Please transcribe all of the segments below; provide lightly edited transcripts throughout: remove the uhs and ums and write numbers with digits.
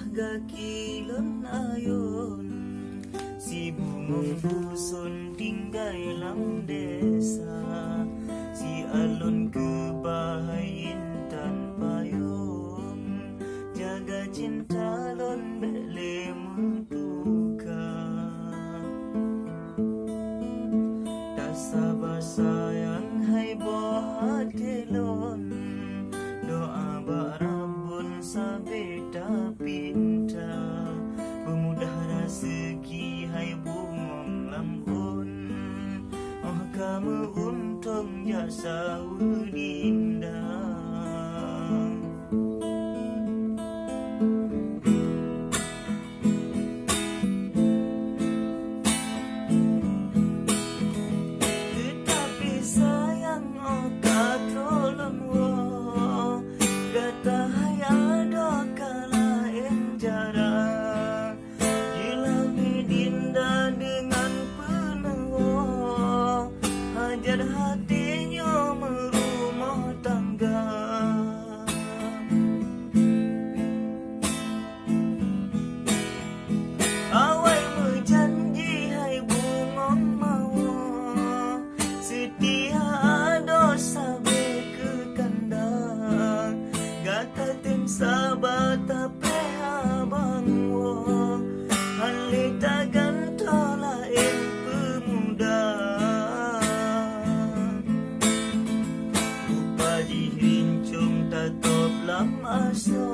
gakilon ayon, si bumong dusun tinggai lang desa, si alun ke bahay intan payung, jaga cinta lon bele mutuka. Tak sabar sayang hai bohat kelon, doa barabun sabeta pinta, pemudah rezeki hai bumong lampun, oh kamu untung jasa udinda. Tetapi sayang oh katolon wo, kata hai ada kala enjara, gila medinda dengan penewo, hajar hatinya merumah tangga. Awal berjanji hai bungong mawa, setia ada sabe ke kandang, gata tim sabar tapi abang wo, halita gantola in pemuda. Rupa dirincung tatop lam aso,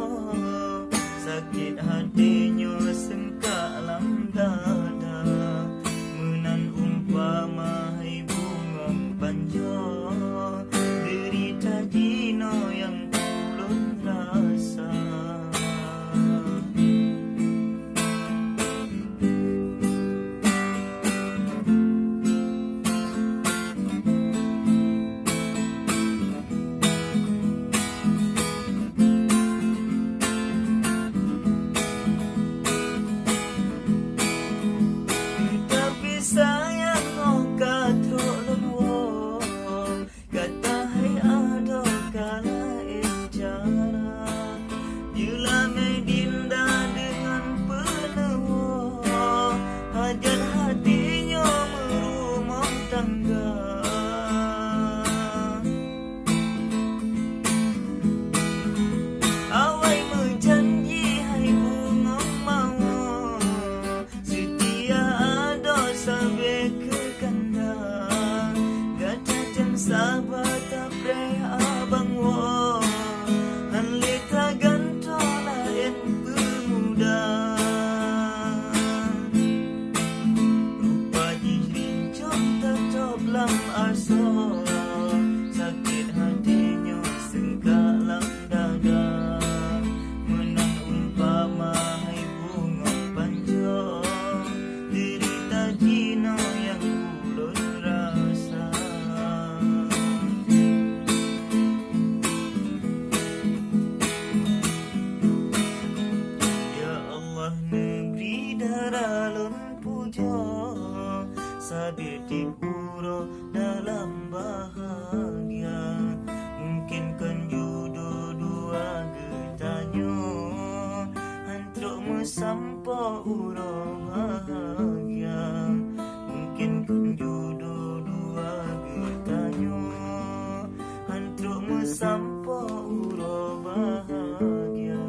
sakit hatinya sengkak lam dada, menan umpama hai bungong panjo, derita jino yang ulun rasa. Tapi sayang oh katrolon wo, kata hai ada kala enjara, jula medinda dengan penewo, hajar hatinya merumah tangga. Awai menjanji hai bungong mawa, setia ada sampai ke kandang, gata jam sabar tak pray abang wo, hanlita gantola en pemuda. Rupa dirincung tetap lam aso, sakit hatinya sengkak lam dada, menang umpama hai bungong panjo, derita jino yang ulun rasa. Ya Allah negeri daralun puja, sadir tipuro dalam bahagia, mungkin kan jodoh dua getanyo, antruk mesampa uro bahagia, mungkin kan jodoh dua getanyo, antruk mesampa uro bahagia.